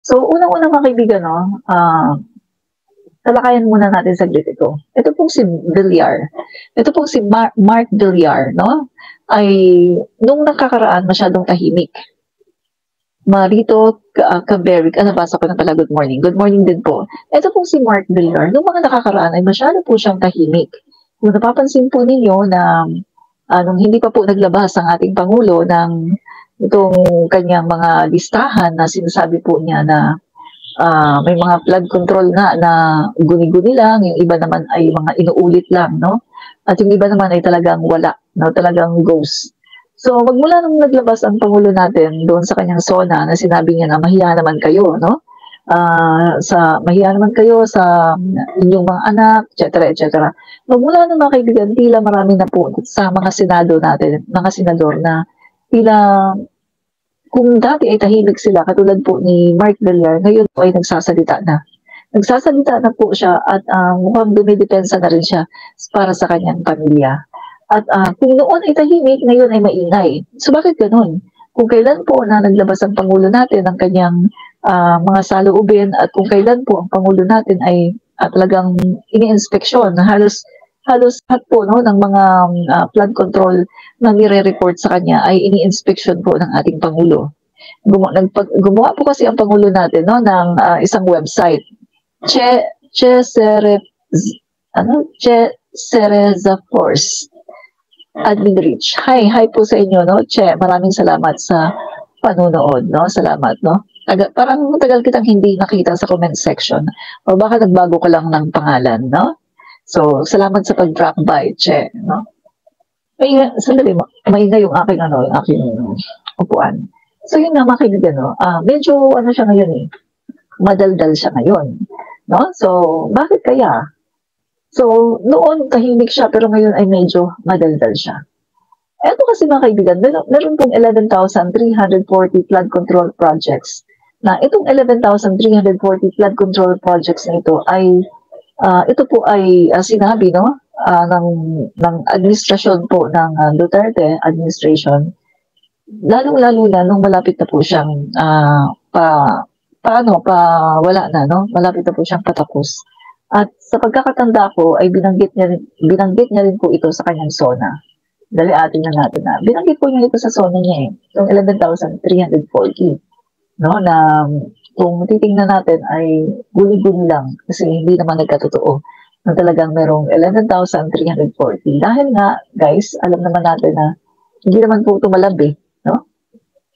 So, unang-una mga kaibigan, no, talakayan muna natin saglit ito. Ito pong si Villar. Ito pong si Mark Villar, no, ay nung nakakaraan masyadong tahimik. Marito Caberric, nabasa ko na pala, good morning. Good morning din po. Ito pong si Mark Villar, nung mga nakakaraan ay masyado po siyang tahimik. Kung napapansin po ninyo na nung hindi pa po naglabas ang ating Pangulo ng itong kanyang mga listahan na sinasabi po niya na may mga flood control nga na guni-guni lang, yung iba naman ay mga inuulit lang, no? At yung iba naman ay talagang wala, no? Talagang ghost. So, magmula nung naglabas ang Pangulo natin doon sa kanyang SONA na sinabi niya na mahiya naman kayo, no? Mahiya naman kayo sa inyong mga anak, etc. etc. Magmula nung mga kaibigan, tila marami na po sa mga senado natin, mga senador na tila kung dati ay tahimik sila, katulad po ni Mark Villar, ngayon po ay nagsasalita na. Nagsasalita na po siya at mukhang dumidepensa na rin siya para sa kanyang pamilya. At kung noon ay tahimik, ngayon ay maingay. So bakit ganun? Kung kailan po na naglabas ang Pangulo natin ng kanyang mga saloobin at kung kailan po ang Pangulo natin ay talagang ini-inspeksyon na halos lahat po no, ng mga flood control na nire-report sa kanya ay ini-inspection po ng ating Pangulo. Gumawa po kasi ang Pangulo natin no, ng isang website. Che Cereza Force Admin Reach. Hi po sa inyo, no? Che, maraming salamat sa panonood, no? Salamat, no? Parang matagal kitang hindi nakita sa comment section. O baka nagbago ka lang ng pangalan, no? So, salamat sa pag-drop by, Che, no? Sandali mo, maingay yung aking upuan. So, yun nga mga kaibigan, no? Medyo, siya ngayon eh, madaldal siya ngayon, no? So, bakit kaya? So, noon tahimik siya, pero ngayon ay medyo madaldal siya. Eto kasi mga kaibigan, meron pong 11,340 flood control projects. Na itong 11,340 flood control projects na ito ay ito po ay sinabi no ng administrasyon po ng Duterte administration, lalong-lalo na nung malapit na po siyang wala na no, malapit na po siyang patapos. At sa pagkakatanda ko ay binanggit niya rin po ito sa kanyang SONA. Dali atin na natin na binanggit po niya ito sa SONA niya yung 11,340, no, na kung titingnan natin ay guli-guli lang kasi hindi naman nagkatotoo na talagang merong 11,340. Dahil nga, guys, alam naman natin na hindi naman po tumalab no?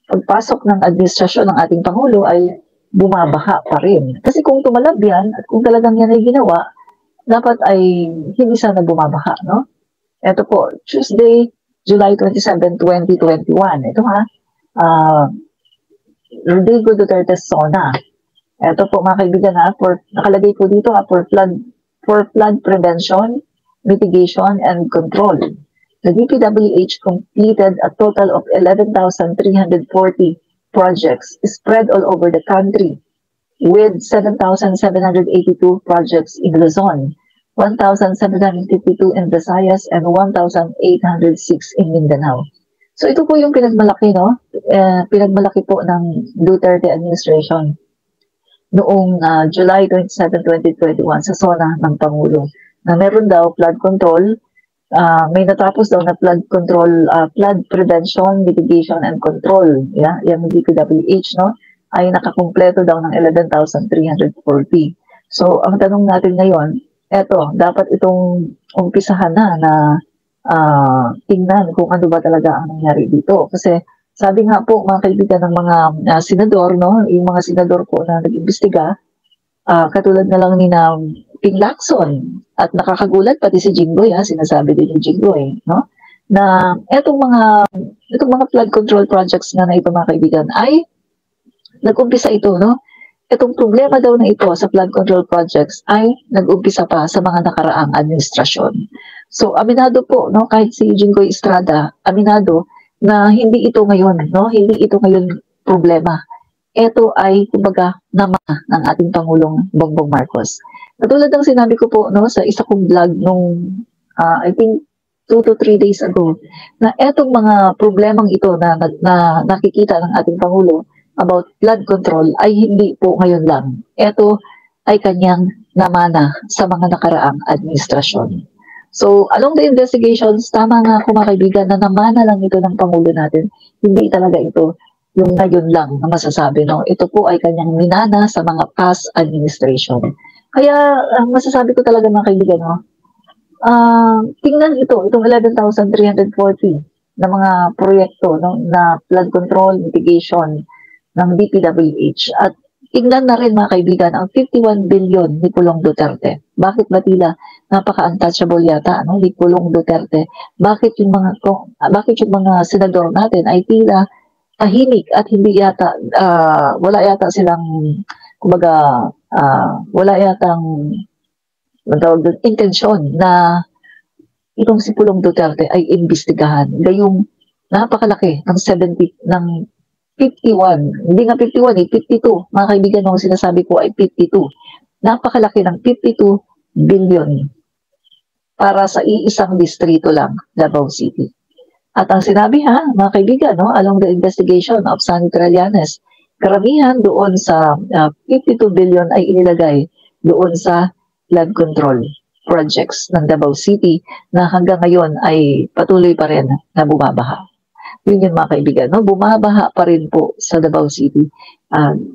Pagpasok ng administrasyon ng ating Pangulo ay bumabaha pa rin. Kasi kung tumalab yan at kung talagang yan ay ginawa, dapat ay hindi sana bumabaha, no? Ito po, Tuesday, July 27, 2021. Ito Rodrigo Duterte SONA. Ito po mga kaibigan nakalagay po dito for flood prevention, mitigation, and control. The DPWH completed a total of 11,340 projects spread all over the country, with 7,782 projects in Luzon, 1,752 in Visayas, and 1,806 in Mindanao. So ito po yung pinagmalaki, no? Pinagmalaki po ng Duterte administration noong July 27, 2021 sa SONA ng Pangulo na meron daw flood control, may natapos daw na flood control, flood prevention, mitigation, and control. Yung DPWH, no? Ay nakakumpleto daw ng 11,340. So, ang tanong natin ngayon, dapat itong umpisahan na tingnan kung ano ba talaga ang nangyari dito. Kasi sabi nga po mga kaibigan ng mga senador, no, yung mga senador po na nag-imbestiga, katulad na lang ni Ping Lacson at nakakagulat pati si Jinggoy, sinasabi din ni Jinggoy, no, na itong mga flood control projects na ito mga kaibigan ay nag-umpisa ito, no? Itong problema daw na ito sa flood control projects ay nag-umpisa pa sa mga nakaraang administrasyon. So, aminado po, no, kahit si Jinggoy Estrada, aminado na hindi ito ngayon, no, hindi ito ngayon problema. Ito ay, kumbaga, nama ng ating Pangulong Bongbong Marcos. Katulad ng sinabi ko po, no, sa isa kong vlog nung, I think, 2 to 3 days ago, na etong mga problemang ito na nakikita ng ating Pangulo, about flood control ay hindi po ngayon lang. Ito ay kanyang namana sa mga nakaraang administrasyon. So, along the investigations, tama nga ako mga kaibigan na namana lang ito ng Pangulo natin. Hindi talaga ito yung ngayon lang na masasabi. No? Ito po ay kanyang minana sa mga past administration. Kaya, masasabi ko talaga mga kaibigan, no? Tingnan itong 11,340 na mga proyekto no, na flood control, mitigation ng DPWH. At tingnan na rin mga kaibigan ang 51 billion ni Pulong Duterte. Bakit ba tila napaka-untouchable yata no, ni Pulong Duterte? Bakit yung mga senador natin ay tila tahimik at hindi yata wala yata silang kumbaga wala yatang intensyon na itong si Pulong Duterte ay imbestigahan. Gayong napakalaki ng 70 ng 51, hindi nga 51 52. Mga kaibigan, ang sinasabi ko ay 52. Napakalaki ng 52 billion para sa iisang distrito lang, Davao City. At ang sinabi mga kaibigan, no, along the investigation of San Trillanes, karamihan doon sa 52 billion ay inilagay doon sa flood control projects ng Davao City na hanggang ngayon ay patuloy pa rin na bumabaha. Yun yung mga kaibigan, no? Bumabaha pa rin po sa Davao City.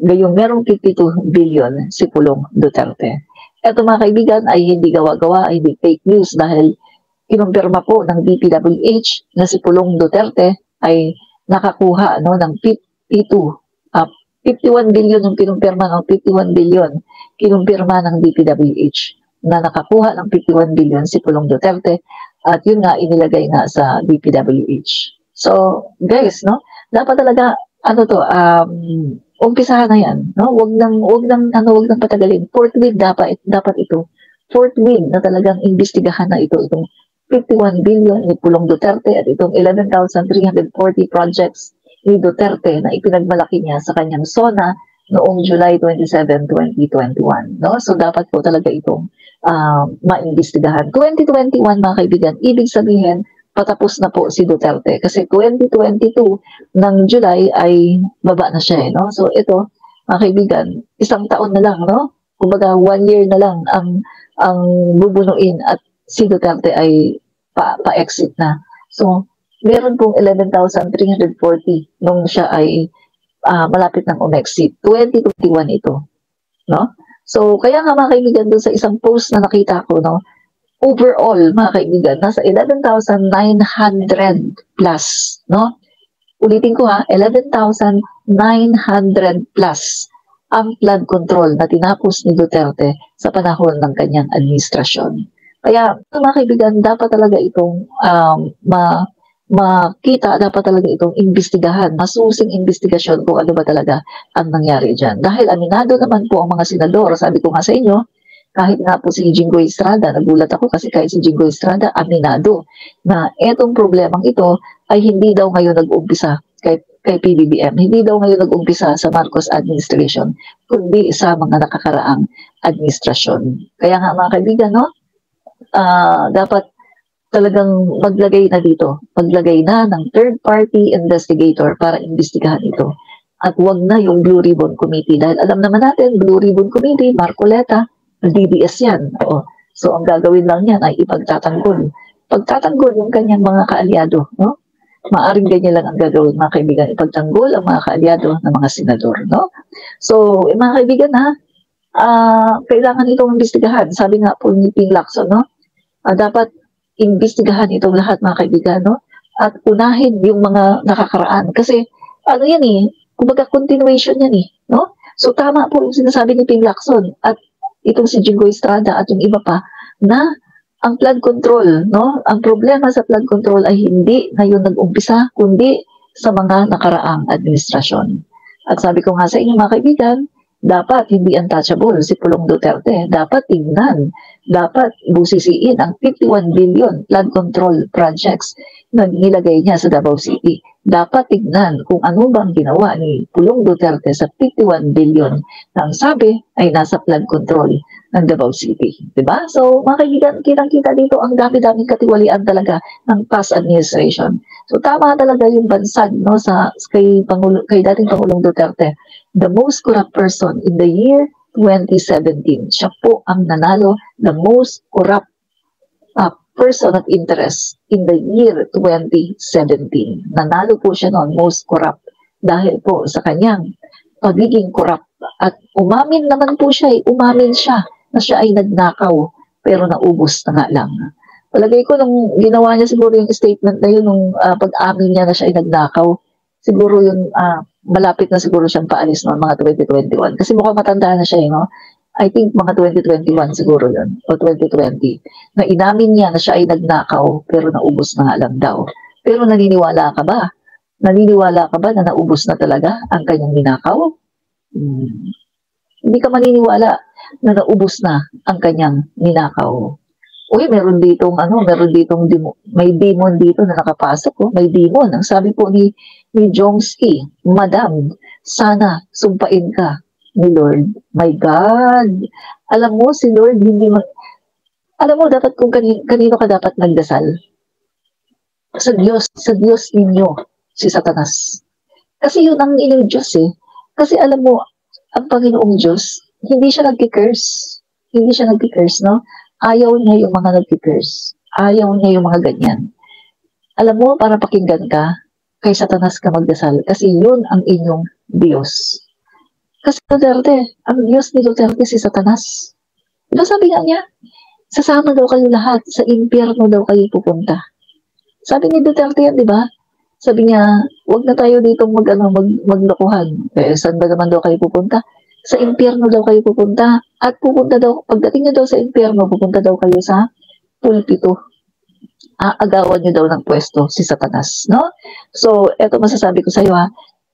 Ngayong merong 52 billion si Pulong Duterte. Ito mga kaibigan ay hindi gawa-gawa, ay hindi fake news dahil kinumpirma po ng DPWH na si Pulong Duterte ay nakakuha no, ng 51 billion yung kinumpirma ng 51 billion kinumpirma ng DPWH na nakakuha ng 51 billion si Pulong Duterte at yun nga inilagay nga sa DPWH. So, guys, no, dapat talaga umpisahan na 'yan, no? Wag nang patagalin. Forthwith dapat ito. Forthwith na talagang imbestigahan na itong 51 billion ni Pulong Duterte at itong 11,340 projects ni Duterte na ipinagmalaki niya sa kanyang SONA noong July 27, 2021, no? So dapat po talaga itong maimbestigahan. 2021 mga kaibigan, ibig sabihin patapos na po si Duterte kasi 2022 ng July ay baba na siya no. So ito mga kaibigan, isang taon na lang no. Kumbaga 1 year na lang ang bubunuin at si Duterte ay pa-exit na. So meron pong 11,340 nung siya ay malapit ng umexit. 2021 ito, no? So kaya nga mga kaibigan doon sa isang post na nakita ko no, overall, mga kaibigan, nasa 11,900 plus, no? Ulitin ko 11,900 plus ang flood control na tinapos ni Duterte sa panahon ng kanyang administrasyon. Kaya, mga kaibigan, dapat talaga itong makita, dapat talaga itong imbestigahan, masusing investigasyon kung ano ba talaga ang nangyari dyan. Dahil aminado naman po ang mga senador, sabi ko nga sa inyo, kahit nga po si Jinggoy Estrada, nagulat ako kasi kahit si Jinggoy Estrada, aminado na etong problemang ito ay hindi daw ngayon nag-umpisa kay PBBM. Hindi daw ngayon nag-umpisa sa Marcos administration, kundi sa mga nakakaraang administrasyon. Kaya nga mga kaibigan, no? Dapat talagang maglagay na dito. Maglagay na ng third-party investigator para imbestigahan ito. At wag na yung Blue Ribbon Committee. Dahil alam naman natin, Blue Ribbon Committee, Marcoleta, DDS yan. So, ang gagawin lang yan ay ipagtatanggol. Pagtatanggol yung kanyang mga kaalyado. No? Maaring ganyan lang ang gagawin, mga kaibigan. Ipagtanggol ang mga kaalyado ng mga senador. No? So, mga kaibigan, kailangan itong imbestigahan. Sabi nga po ni Ping Lacson, no? Dapat imbestigahan itong lahat, mga kaibigan. No? At unahin yung mga nakakaraan. Kasi, ano yan kumbaga continuation yan no? So, tama po yung sinasabi ni Ping Lacson. At itong si Jinggoy Estrada at yung iba pa na ang flood control, no? Ang problema sa flood control ay hindi ngayon nag-umpisa, kundi sa mga nakaraang administrasyon. At sabi ko nga sa inyo mga kaibigan, dapat hindi untouchable si Pulong Duterte. Dapat tignan, dapat busisiin ang 51 billion flood control projects na nilagay niya sa Davao City. Dapat tignan kung ano bang ginawa ni Pulong Duterte sa 51 billion na ang sabi ay nasa flood control. ng Davao City. Diba? So, mga kaibigan, kitang-kita dito ang dami-daming katiwalian talaga ng past administration. So, tama talaga yung bansag no, kay dating Pangulong Duterte. The most corrupt person in the year 2017. Siya po ang nanalo, the most corrupt person of interest in the year 2017. Nanalo po siya noon, most corrupt, dahil po sa kanyang pagiging corrupt. At umamin naman po siya, umamin siya na siya ay nagnakaw, pero naubos na nga lang. Palagay ko nung ginawa niya siguro yung statement na yun, nung pag-amin niya na siya ay nagnakaw, siguro yung malapit na siguro siyang paalis noon, mga 2021. Kasi mukhang matanda na siya, no? I think mga 2021 siguro yun, o 2020, na inamin niya na siya ay nagnakaw, pero naubos na nga lang daw. Pero naniniwala ka ba? Naniniwala ka ba na naubos na talaga ang kanyang ninakaw? Hindi ka maniniwala na naubos na ang kanyang ninakaw. Uy, meron ditong may demon dito na nakapasok. Oh. May demon. Ang sabi po ni Jomsky, Madam, sana sumpain ka ni Lord. My God! Alam mo, si Lord, alam mo, dapat kung kanino ka dapat nagdasal? Sa Diyos ninyo, si Satanas. Kasi yun ang inyong Diyos eh. Kasi alam mo, ang Panginoong Diyos, hindi siya nag-curse. Hindi siya nag-curse, no? Ayaw niya yung mga nag-curse. Ayaw niya yung mga ganyan. Alam mo, para pakinggan ka, kay Satanas ka magdasal. Kasi yun ang inyong Diyos. Kasi Duterte, ang Diyos ni Duterte si Satanas. Diba sabi nga niya, sasama daw kayo lahat, sa impyerno daw kayo pupunta. Sabi ni Duterte yan, di ba? Sabi niya, wag na tayo dito maglokohan. Saan ba naman daw kayo pupunta? Sa impyerno daw kayo pupunta. At pupunta daw, pagdating nyo daw sa impyerno, pupunta daw kayo sa pulpito. Aagawan nyo daw ng pwesto si Satanas, no? So, eto masasabi ko sa iyo,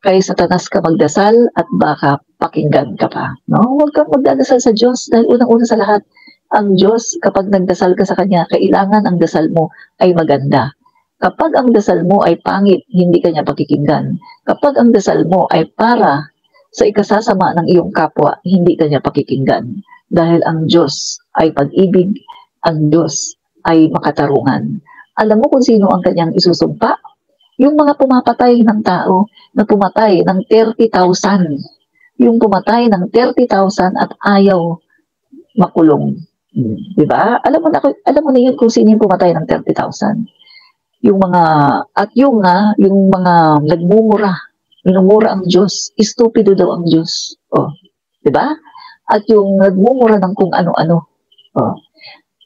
kay Satanas ka magdasal at baka pakinggan ka pa, no? Huwag kang magdadasal sa Diyos dahil unang-una sa lahat, ang Diyos, kapag nagdasal ka sa Kanya, kailangan ang dasal mo ay maganda. Kapag ang dasal mo ay pangit, hindi ka niya pakikinggan. Kapag ang dasal mo ay para sa ikasasama ng iyong kapwa, hindi ka niya pakikinggan. Dahil ang Diyos ay pag-ibig, ang Diyos ay makatarungan. Alam mo kung sino ang kanyang isusumpa? Yung mga pumapatay ng tao na pumatay ng 30,000. Yung pumatay ng 30,000 at ayaw makulong. Diba? Alam mo na yun kung sino yung pumatay ng 30,000. Yung mga nagmumura, minumura ang Diyos, istupido daw ang Diyos. Oh, 'di ba? At yung nagmumura ng kung ano-ano. Oh.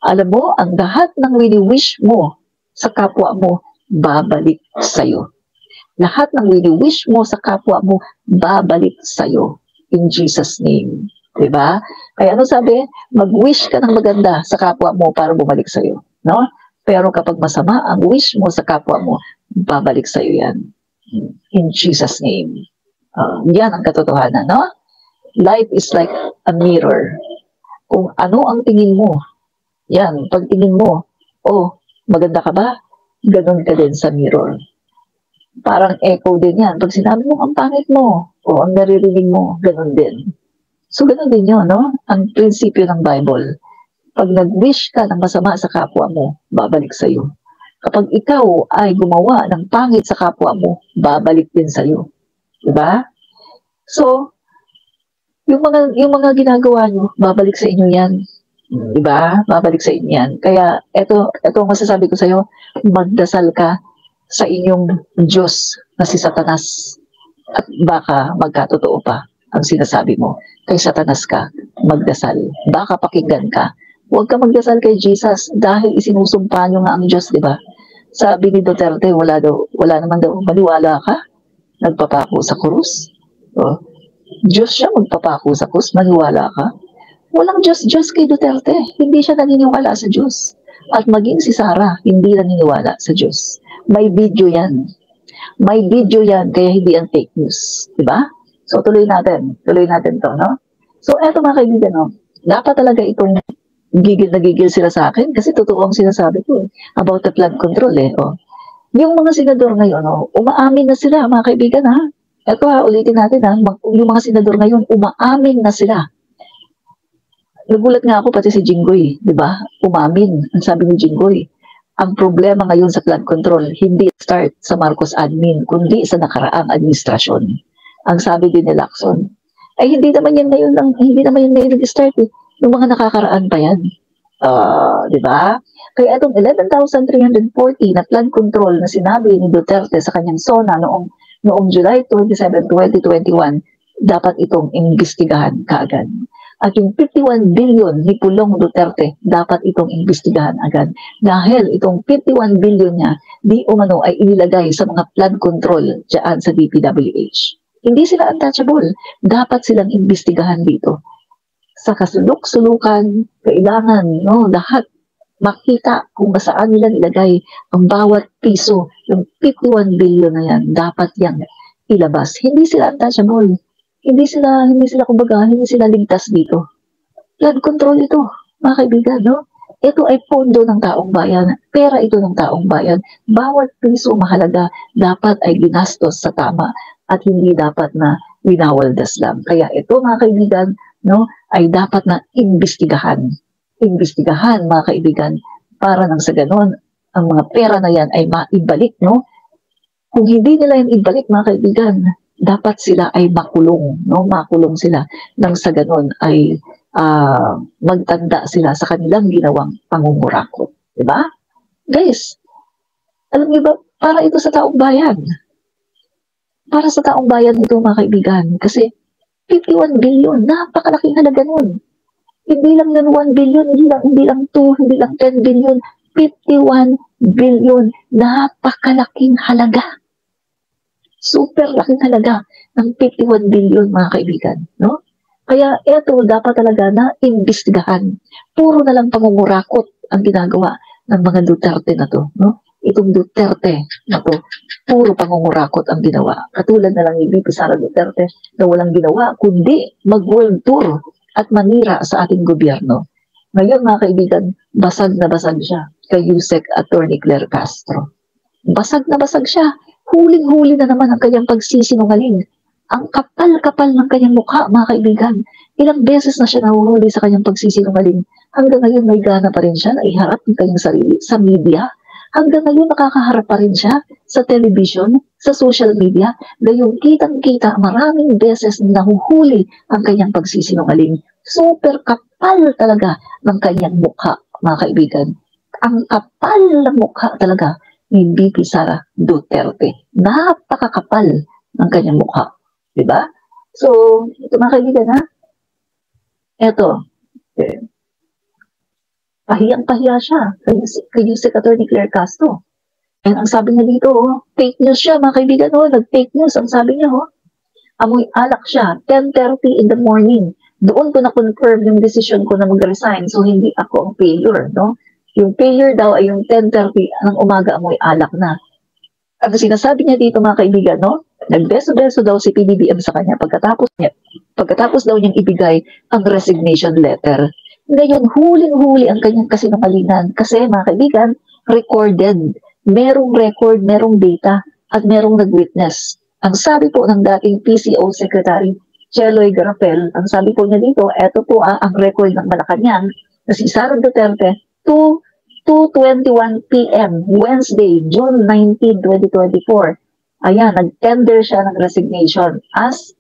Alam mo, ang lahat ng wini-wish mo sa kapwa mo, babalik sa'yo. Lahat ng wini-wish mo sa kapwa mo, babalik sa'yo. In Jesus' name. 'Di ba? Kaya ano sabi? Mag-wish ka ng maganda sa kapwa mo para bumalik sa'yo. No? Pero kapag masama ang wish mo sa kapwa mo, babalik sa'yo yan. In Jesus' name. Yan ang katotohanan, no? Life is like a mirror. Kung ano ang tingin mo, yan, pag tingin mo, oh, maganda ka ba? Ganon ka din sa mirror. Parang echo din yan. Pag sinabi mo, ang pangit mo, o ang naririnig mo, ganon din. So, ganon din yun, no? Ang prinsipyo ng Bible. Pag nag-wish ka ng masama sa kapwa mo, babalik sa'yo. Kapag ikaw ay gumawa ng pangit sa kapwa mo, babalik din sa'yo. Diba? So, yung mga ginagawa nyo, babalik sa inyo yan. Diba? Babalik sa inyo yan. Kaya, ito masasabi ko sa'yo, magdasal ka sa inyong Diyos na si Satanas. At baka magkatotoo pa ang sinasabi mo. Kay Satanas ka, magdasal. Baka pakinggan ka. Huwag ka magdasal kay Jesus dahil isinusumpa nyo nga ang Diyos, di ba? Sabi ni Duterte, wala naman daw, maniwala ka? Nagpapako sa krus? O, Diyos siya magpapako sa krus, maniwala ka? Walang Diyos kay Duterte. Hindi siya naniniwala sa Diyos. At maging si Sara, hindi naniniwala sa Diyos. May video yan. May video yan, kaya hindi ang fake news. Di ba? So, tuloy natin to, no? So, eto mga kaibigan, no? Dapat talaga itong gigil sila sa akin kasi totoo ang sinasabi ko about the flood control oh. Yung mga senador ngayon umaamin na sila mga kaibigan ulitin natin yung mga senador ngayon umaamin na sila nagulat nga ako pati si Jinggoy, di ba? Umamin, ang sabi ni Jinggoy, ang problema ngayon sa flood control, hindi start sa Marcos admin, kundi sa nakaraang administrasyon. Ang sabi din ni Lacson, ay hindi naman yan ngayon nag-start eh. Yung mga nakakaraan pa yan. Di ba? Kaya itong 11,340 na flood control na sinabi ni Duterte sa kanyang SONA noong July 27, 2021, dapat itong imbestigahan kaagad. At yung 51 billion ni Pulong Duterte, dapat itong imbestigahan agad. Dahil itong 51 billion niya, di umano ay inilagay sa mga flood control dyan sa DPWH. Hindi sila untouchable. Dapat silang imbestigahan dito. Sa kasuluk-sulukan, kailangan lahat makita kung saan nila nilagay ang bawat piso. Yung 51 billion na yan, dapat yang ilabas. Hindi sila untouchable. Hindi sila kumbaga, hindi sila ligtas dito. Flood control ito, mga kaibigan, no? Ito ay pondo ng taong bayan, pera ito ng taong bayan. Bawat piso mahalaga, dapat ay ginastos sa tama at hindi dapat na winawaldas lang. Kaya ito, mga kaibigan, no, ay dapat na imbestigahan. Imbestigahan, mga kaibigan, para nang sa ganon, ang mga pera na yan ay maibalik, no? Kung hindi nila yan ibalik, mga kaibigan, dapat sila ay makulong, no? Makulong sila nang sa ganon ay magtanda sila sa kanilang ginawang pangungurakot. Diba? Guys, alam niyo ba, para ito sa taong bayan. Para sa taong bayan ito, mga kaibigan. Kasi 51 billion, napakalaking halaga nun. Hindi lang yun 1 billion, hindi lang 2, hindi lang 10 billion, 51 billion, napakalaking halaga. Super laking halaga ng 51 billion, mga kaibigan, no? Kaya ito dapat talaga na imbestigahan. Puro na lang pangungurakot ang ginagawa ng mga Duterte na to, no? Itong Duterte na to, puro pangungurakot ang ginawa. Katulad na lang ni VP Sara Duterte na walang ginawa kundi mag-world tour at manira sa ating gobyerno. Ngayon, mga kaibigan, basag na basag siya kay Yusek Attorney Claire Castro. Basag na basag siya. Huling-huli na naman ang kanyang pagsisinungaling. Ang kapal-kapal ng kanyang mukha, mga kaibigan. Ilang beses na siya nahuhuli sa kanyang pagsisinungaling. Hanggang ngayon may gana pa rin siya na iharap ng kanyang sarili sa media. Hanggang ngayon nakakaharap pa rin siya sa television, sa social media. Gayong kitang-kita, maraming beses na nahuhuli ang kanyang pagsisinungaling. Super kapal talaga ng kanyang mukha, mga kaibigan. Ang kapal ng mukha talaga ni VP Sara Duterte. Napakakapal ng kanyang mukha. Diba? So, ito, mga kaibigan, ha? Ito. Okay. Pahiyang-pahiya siya kay Yusek Attorney Claire Castro. And ang sabi niya dito, fake news siya, mga kaibigan, nag-fake news. Ang sabi niya, amoy alak siya, 10:30 in the morning. Doon ko na-confirm yung decision ko na mag-resign. So, hindi ako ang failure, no? Yung failure daw ay yung 10:30 ng umaga amoy alak na. Ang sinasabi niya dito, mga kaibigan, no? Nagbeso-beso daw si PBBM sa kanya pagkatapos daw niyang ibigay ang resignation letter. Ngayon, huling-huli ang kanyang kasinungalingan kasi, mga kaibigan, recorded. Merong record, merong data, at merong nag-witness. Ang sabi po ng dating PCO Secretary Cheloy Garapel, ang sabi po niya dito, eto po ang record ng Malacanang na si Sara Duterte, 2:21 p.m. Wednesday, June 19, 2024. Ayan, nag-tender siya ng resignation as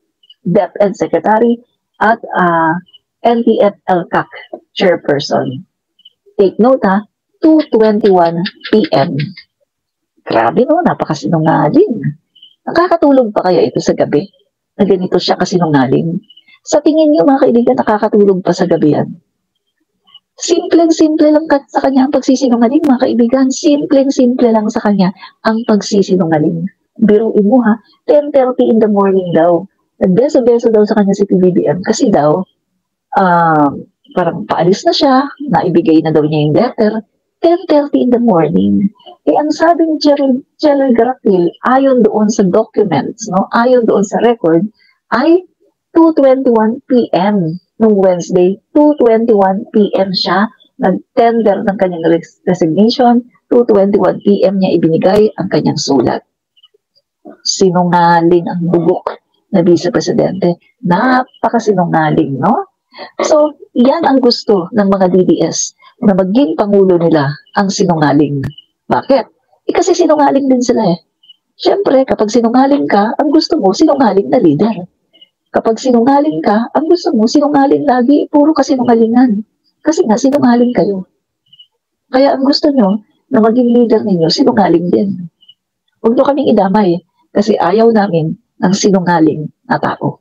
DepEd Secretary at NTF-LCAC Chairperson. Take note, 2:21 p.m. Grabe, no? Napakasinungaling. Nakakatulog pa kaya ito sa gabi? Na ganito siya kasinungaling? Sa tingin niyo, mga kaibigan, nakakatulog pa sa gabi yan? Simpleng-simple lang sa kanya ang pagsisinungaling, mga kaibigan. Simpleng-simple lang sa kanya ang pagsisinungaling. Biruin mo, 10:30 in the morning daw. Nagbeso-beso daw sa kanya si PBBM kasi daw, parang paalis na siya, naibigay na daw niya yung letter, 10:30 in the morning. Ang sabi ni Cheloy Garapil, ayon doon sa documents, no, ayon doon sa record, ay 2:21 p.m. noong Wednesday, 2:21 p.m. siya nag-tender ng kanyang resignation, 2:21 p.m. niya ibinigay ang kanyang sulat. Sinungaling ang bubok na Vice Presidente. Napakasinungaling, no? So, yan ang gusto ng mga DDS na maging pangulo nila ang sinungaling. Bakit? Kasi sinungaling din sila eh. Siyempre, kapag sinungaling ka, ang gusto mo, sinungaling na leader. Kapag sinungaling ka, ang gusto mo, sinungaling lagi, puro kasinungalingan. Kasi nga, sinungaling kayo. Kaya ang gusto nyo, na maging leader ninyo, sinungaling din. Huwag nyo kaming idamay, kasi ayaw namin ng sinungaling na tao.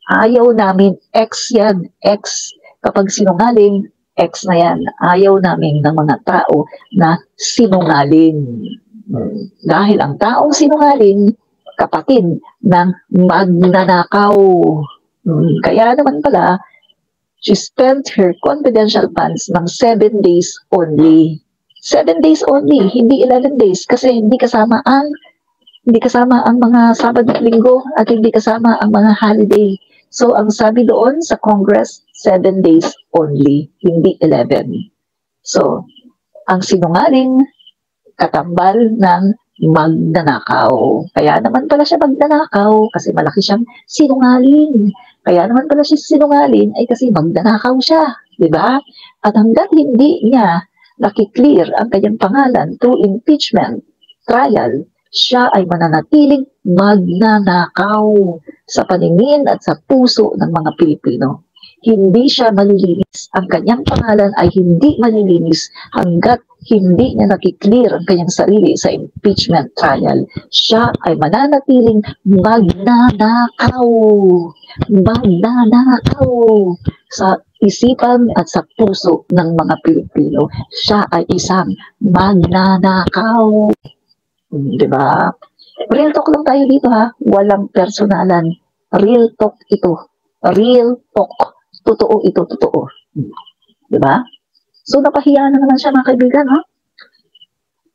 Ayaw namin, X yan, X. Kapag sinungaling, X na yan. Ayaw namin ng mga tao na sinungaling. Dahil ang taong sinungaling, kapatid ng magnanakaw. Kaya naman pala, she spent her confidential funds ng 7 days only. 7 days only, hindi 11 days kasi hindi kasama ang mga Sabado at Linggo at hindi kasama ang mga holiday. So ang sabi doon sa Congress, 7 days only, hindi 11. So, ang sinungaling katambal ng magnanakaw. Kaya naman pala siya magnanakaw kasi malaki siyang sinungaling. Kaya naman pala siya sinungaling ay kasi magnanakaw siya, di ba? At hanggat hindi niya nakiklear ang kanyang pangalan through impeachment trial, siya ay mananatiling magnanakaw sa paningin at sa puso ng mga Pilipino. Hindi siya malilinis. Ang kanyang pangalan ay hindi malilinis hanggat hindi niya nakiklear ang kanyang sarili sa impeachment trial. Siya ay mananatiling magnanakaw. Magnanakaw sa isipan at sa puso ng mga Pilipino. Siya ay isang magnanakaw. Diba? Real talk lang tayo dito ha. Walang personalan. Real talk ito. Real talk. Totoo ito, totoo. Diba? So, napahiya na naman siya mga kaibigan, ha?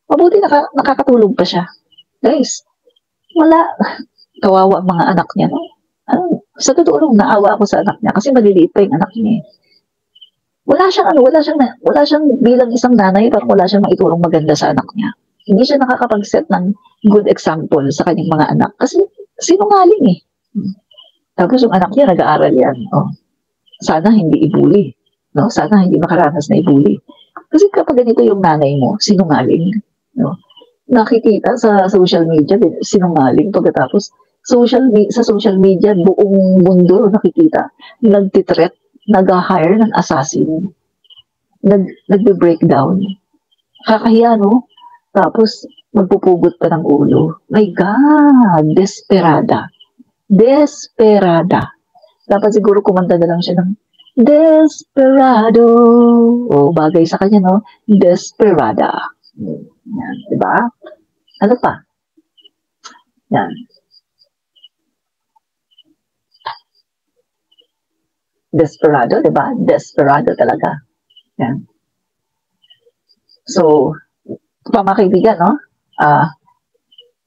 Mabuti nakakatulog pa siya. Guys, wala. Kawawa ang mga anak niya, no? Sa totoo lang, naawa ako sa anak niya kasi maliliit pa yung anak niya. Wala siyang bilang isang nanay, parang wala siyang maitulong maganda sa anak niya. Hindi siya nakakapag-set ng good example sa kanyang mga anak kasi sinungaling eh. Tapos yung anak niya nag-aaral yan. Oh. Sana hindi ibuli. No? Sana hindi makaranas na ibuli. Kasi kapag ganito yung nanay mo, sinungaling. No? Nakikita sa social media, sinungaling. Pagkatapos, sa social media, buong mundo nakikita. Nagtitreat, nag-hire ng assassin. Nag-breakdown. Kakahiya, no? Tapos, magpupugot pa ng ulo. My God! Desperada. Desperada. Dapat siguro kumanta na lang siya ng Desperado. O, bagay sa kanya, no? Desperada. Yan, diba? Ano pa? Yan. Desperado, diba? Desperado talaga. Yan. So, mga kaibigan, no?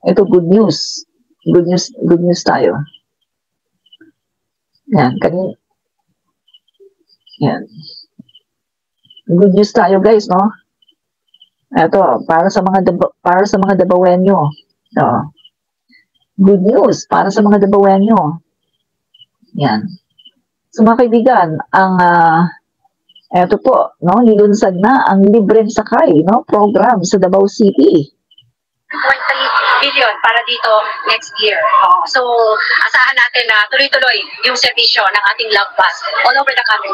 Ito, good news. Good news tayo. Yan, yan. Good news tayo, guys, no? Ito, para sa mga Dabawenyo. No? Good news para sa mga Dabawenyo. Yan. So, mga kaibigan, eto po, no, nilunsad na ang libreng sakay, no, program sa Davao City. 1.3 billion para dito next year. So, asahan natin na tuloy-tuloy yung serbisyo ng ating love bus all over the country.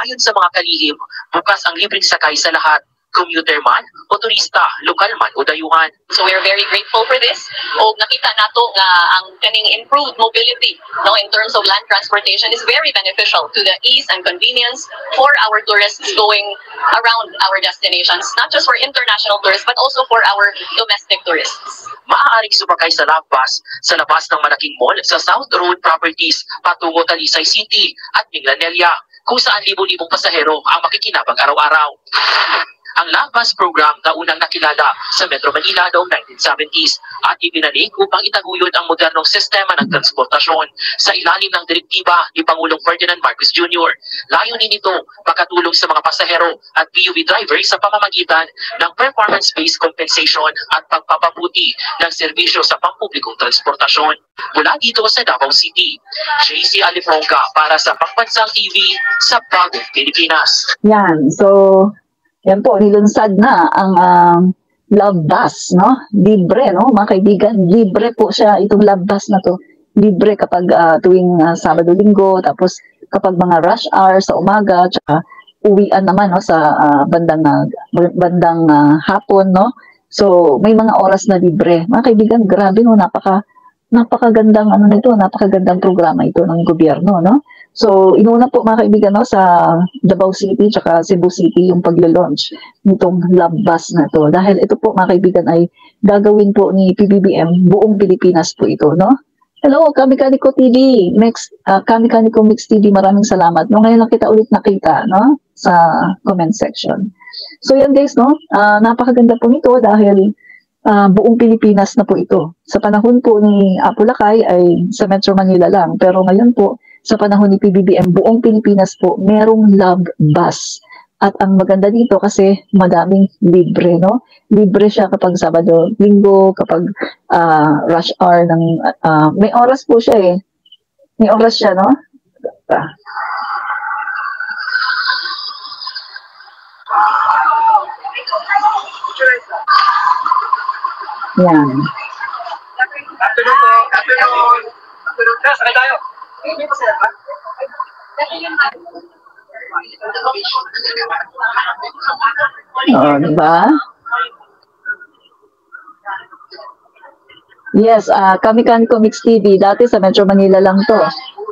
Ayon sa mga kalihim, bukas ang libreng sakay sa lahat, commuter man o turista, lokal man o dayuhan. So we're very grateful for this. O nakita nato nga ang kaning improved mobility no in terms of land transportation is very beneficial to the ease and convenience for our tourists going around our destinations, not just for international tourists but also for our domestic tourists. Maaaring sumakay sa love bus sa labas ng malaking mall sa South Road Properties patungo Talisay City at Minglanilla, kung saan libo-libong pasahero ang makikinabang araw-araw. ang Love Bus program na unang nakilala sa Metro Manila noong 1970s at ibinalik upang itaguyod ang modernong sistema ng transportasyon sa ilalim ng direktiba ni Pangulong Ferdinand Marcos Jr. Layunin nito makatulong sa mga pasahero at PUV drivers sa pamamagitan ng performance-based compensation at pagpapabuti ng serbisyo sa pampublikong transportasyon. Mula dito sa Davao City, JC Alifonga para sa Pambansang TV sa Bagong Pilipinas. Yan. So, yan po, nilunsad na ang Love Bus, no? Libre, no? Mga kaibigan, libre po siya, itong Love Bus na to. Libre kapag tuwing Sabado-Linggo, tapos kapag mga rush hour sa umaga, tsaka uwian naman, no? Sa bandang hapon, no? So, may mga oras na libre. Mga kaibigan, grabe, no? Napakagandang ano nito, napakagandang programa ito ng gobyerno, no? So, inuna po mga kaibigan, no, sa Davao City tsaka Cebu City yung pagla-launch nitong Love Bus na to. Dahil ito po mga kaibigan ay gagawin po ni PBBM buong Pilipinas po ito, no? Hello, Kami-Kaniko TV, Kami-Kaniko Mix TV, maraming salamat. No, ngayon lang kita ulit nakita, no, sa comment section. So yan guys, no, napakaganda po nito dahil buong Pilipinas na po ito. Sa panahon po ni Apo Lakay ay sa Metro Manila lang. Pero ngayon po, sa panahon ni PBBM, buong Pilipinas po, merong Love Bus. At ang maganda dito kasi madaming libre, no? Libre siya kapag Sabado, Linggo, kapag rush hour ng... may oras po siya eh. May oras siya, no? Yan. Afternoon po. Afternoon. Afternoon. Sakay tayo. Hindi pa sila ba? Oo, diba? Yes, Kami-Kaniko Mix TV. Dati sa Metro Manila lang to.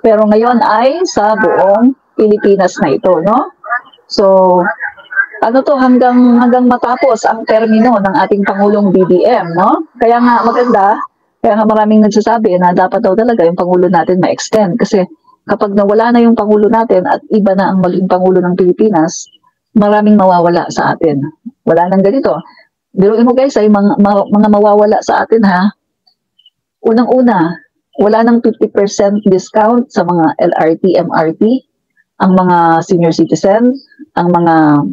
Pero ngayon ay sa buong Pilipinas na ito, no? So, ano to hanggang matapos ang termino ng ating Pangulong BBM, no? Kaya nga maganda, kaya nga maraming nagsasabi na dapat daw talaga yung Pangulo natin ma-extend kasi kapag nawala na yung Pangulo natin at iba na ang maging Pangulo ng Pilipinas, maraming mawawala sa atin. Wala nang ganito. Biruin mo guys, ay mga mawawala sa atin ha. Unang-una, wala nang 50% discount sa mga LRT, MRT, ang mga senior citizen, ang mga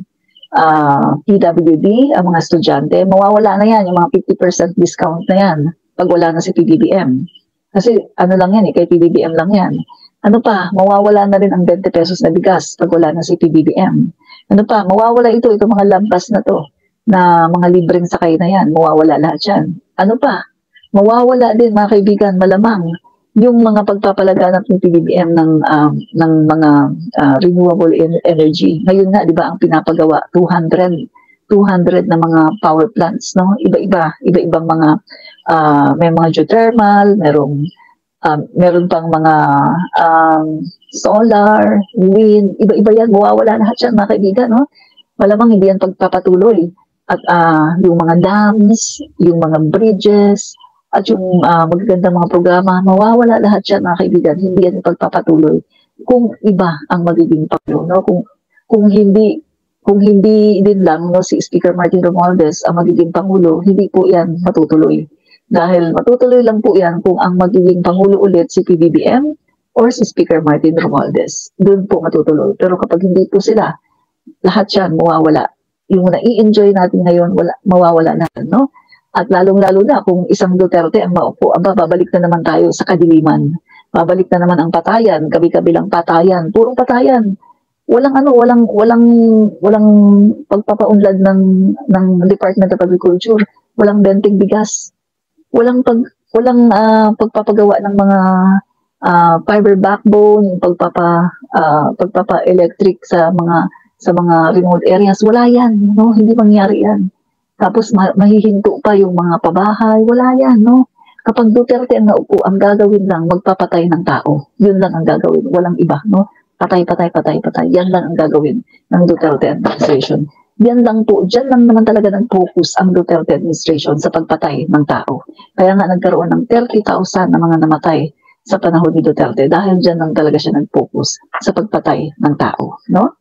PWD, ang mga estudyante, mawawala na yan, yung mga 50% discount na yan pag wala na si PBBM. Kasi ano lang yan, kay PBBM lang yan. Ano pa, mawawala na rin ang 20 pesos na bigas pag wala na si PBBM. Ano pa, mawawala itong mga lampas na to, na mga libreng sakay na yan, mawawala lahat yan. Ano pa, mawawala din mga kaibigan, malamang, yung mga pagpapalaganap ng PBBM ng mga renewable energy. Ngayon nga, di ba, ang pinapagawa, 200 na mga power plants, no? Iba-ibang mga, may mga geothermal, meron pang mga solar, wind, iba-iba yan, mawawala lahat yan mga kaibigan, no? Malamang hindi yan pagpapatuloy. At yung mga dams, yung mga bridges, at yung magagandang mga programa, mawawala lahat yan mga kaibigan, hindi yan pagpapatuloy. Kung iba ang magiging Pangulo, no? Kung hindi din lang, no, si Speaker Martin Romualdez ang magiging Pangulo, hindi po yan matutuloy. Dahil matutuloy lang po yan kung ang magiging Pangulo ulit si PBBM or si Speaker Martin Romualdez. Doon po matutuloy. Pero kapag hindi po sila, lahat yan mawawala. Yung nai-enjoy natin ngayon, mawawala na, no? At lalong-lalo na kung isang Duterte ang maupo, babalik na naman tayo sa kadiliman. Babalik na naman ang patayan, kabi-kabilang patayan, purong patayan. Walang pagpapaunlad ng Department of Agriculture, walang benteng bigas, walang pagpapagawa ng mga fiber backbone, pagpapa-electric sa mga remote areas, wala yan, no? Hindi mangyari yan. Tapos mahihinto pa yung mga pabahay, wala yan, no? Kapag Duterte ang naupo, ang gagawin lang, magpapatay ng tao. Yun lang ang gagawin, walang iba, no? Patay. Yan lang ang gagawin ng Duterte administration. Yan lang po, dyan lang naman talaga nag-focus ang Duterte administration sa pagpatay ng tao. Kaya nga nagkaroon ng 30,000 na mga namatay sa panahon ni Duterte dahil dyan lang talaga siya nag-focus sa pagpatay ng tao, no?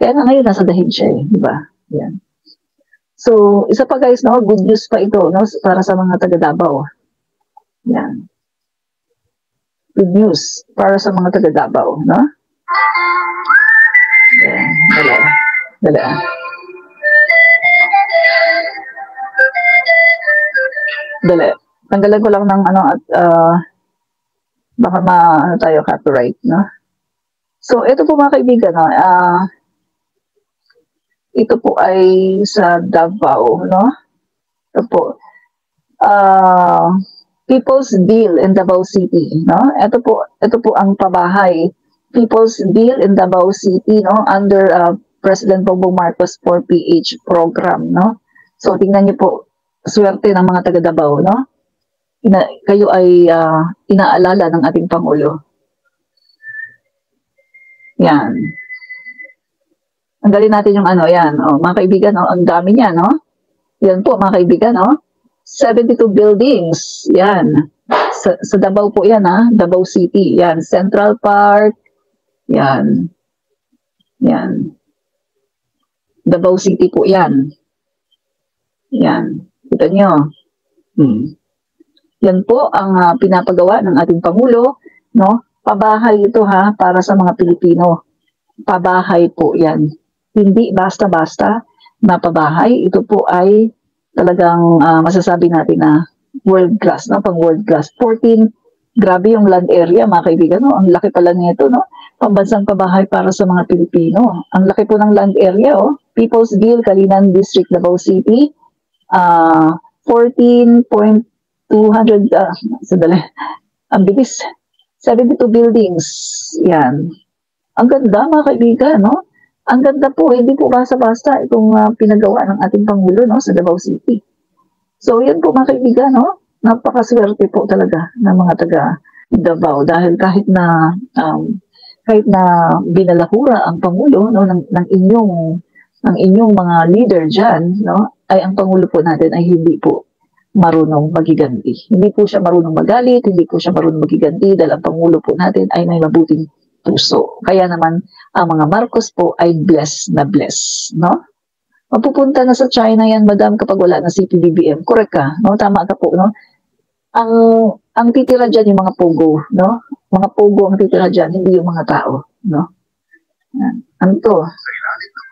Kaya nga ngayon nasa dahil siya, di ba? Yan. So, isa pa guys, no, good news pa ito, no, para sa mga taga Davao. Yan. Good news para sa mga taga Davao, no? Yan, dala. Tanggalan ko lang ng ano at baka ano tayo copyright, no? So, ito po mga kaibigan, no, ito po ay sa Davao, no? Ito po. People's Deal in Davao City, no? Ito po ang pabahay. People's Deal in Davao City, no? Under President Bongbong Marcos 4PH program, no? So, tingnan niyo po, swerte ng mga taga Davao, no? Kayo ay inaalala ng ating Pangulo. Yan. Tanggalin natin yung ano, yan. O, mga kaibigan, o, ang dami niya, no? Yan po, mga kaibigan, no? 72 buildings. Yan. Sa Davao po yan, ha? Davao City. Yan. Central Park. Yan. Yan. Davao City po yan. Yan. Kita nyo. Yan po ang pinapagawa ng ating Pangulo, no? Pabahay ito, ha? Para sa mga Pilipino. Pabahay po yan. Hindi basta-basta na pabahay. Ito po ay talagang masasabi natin na world class, no? Pang world class. 14, grabe yung land area, mga kaibigan, no? Ang laki pala nito, no? Pambansang pabahay para sa mga Pilipino. Ang laki po ng land area, oh. People's Deal, Kalinan District, Davao City. 14.200, sadali. Ang bilis. 72 buildings. Yan. Ang ganda, mga kaibigan, no? Ang ganda po, hindi po basta-basta itong pinagawa ng ating Pangulo, no, sa Davao City. So, yan po mga kaibigan, no? Napakaswerte po talaga ng mga taga Davao dahil kahit na binalahura ang Pangulo, no, ng inyong mga leader diyan, no, ay ang Pangulo po natin ay hindi po marunong magiganti. Hindi po siya marunong magalit, hindi po siya marunong magiganti dahil ang Pangulo po natin ay may mabuting puso. Kaya naman, ang mga Marcos po ay blessed na blessed, no? Mapupunta na sa China yan, madam, kapag wala na CPBBM. Correct ka, no? Tama ka po, no? Ang titira dyan yung mga pogo, no? Mga pogo ang titira dyan, hindi yung mga tao, no? Yan. Ano to? Sa ilalim ng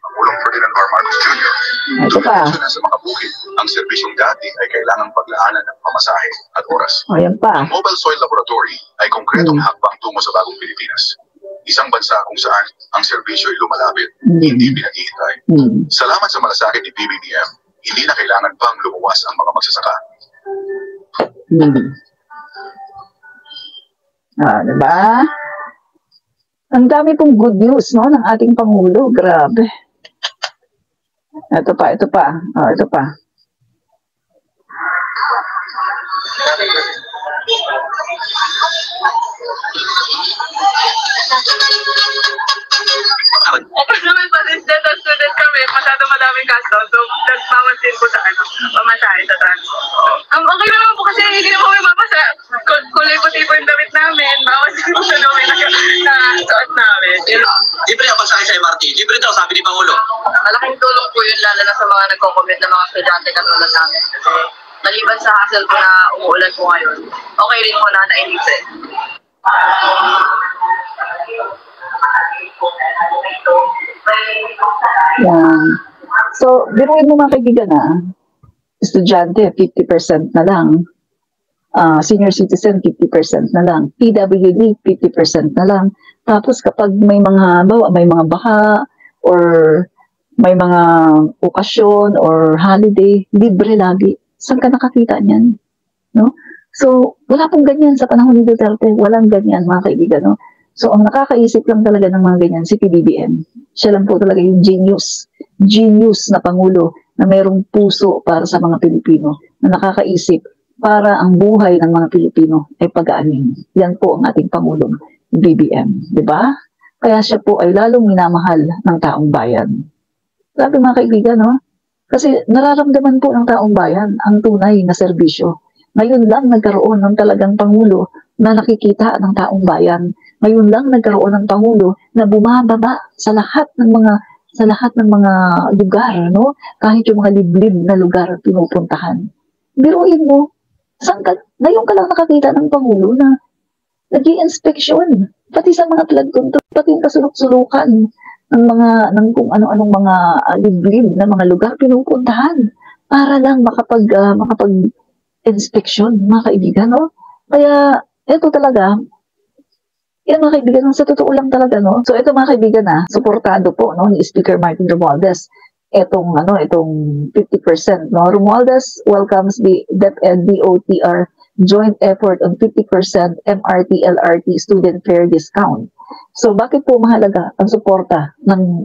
Pangulong Ferdinand R. Marcos Jr. Ito pa. Sa mga bukid, ang serbisyong dati ay kailangang paglaanan ng pamasahe at oras. O, yan pa. Ang Mobile Soil Laboratory ay konkretong hakbang tungo sa bagong Pilipinas. Isang bansa kung saan ang serbisyo ay lumalapit, hindi pinaghihintay. Salamat sa malasakit ni PBBM, hindi na kailangan pang lumuwas ang mga magsasaka. Diba? Ang dami pong good news, no, ng ating Pangulo. Grabe. Ito pa. Ito pa. Okay naman pa din student kami, masyado madaming kaso. So, nagbawas din po sa pamasahe sa transit. Okay naman po kasi hindi na po may mapasa. Kulay puti po yung damit namin. Bawas din po sa damit na suot namin. Libre ang pasahe sa MRT. Libre daw, sabi ni Pangulo. Malaking tulong po yun, lalo na sa mga nagko-commute na mga estudyante katulad namin. Kasi maliban sa hassle po na umuulan po ngayon, okay rin po na nainisin. Yan. So, biruin mo mga kaibigan estudyante, 50% na lang. Senior citizen, 50% na lang. PWD, 50% na lang. Tapos kapag may mga baha or may mga okasyon or holiday, libre lagi. Saan ka nakakita niyan? No? So, wala pong ganyan sa panahon ni Duterte. Walang ganyan, mga kaibigan. No? So, ang nakakaisip lang talaga ng mga ganyan, si PBBM. Siya lang po talaga yung genius na Pangulo na mayroong puso para sa mga Pilipino, na nakakaisip para ang buhay ng mga Pilipino ay pag-aanin. Yan po ang ating Pangulong BBM. Diba? Kaya siya po ay lalong minamahal ng taong bayan. Sabi mga kaibigan, no? Kasi nararamdaman po ng taong bayan ang tunay na serbisyo. Ngayon lang nagkaroon ng talagang Pangulo na nakikita ng taong bayan. Ngayon lang nagkaroon ng Pangulo na bumababa sa lahat ng mga sa lahat ng mga lugar, no? Kahit yung mga liblib na lugar pinupuntahan. Biruin mo, ngayon ka lang nakakita ng Pangulo na nag-i-inspeksyon, pati sa mga flood control, pati yung kasulok-sulukan ng kung ano-anong mga liblib na mga lugar pinupuntahan para lang makapag-inspeksyon, mga kaibigan, no? Kaya, eto talaga, yan mga kaibigan, sa totoo lang talaga, no? So, ito mga kaibigan, suportado po, no, ni Speaker Martin Romualdez, itong 50%, no? Romualdez welcomes the DepEd DOTR joint effort on 50% MRT-LRT student fare discount. So, bakit po mahalaga ang suporta ng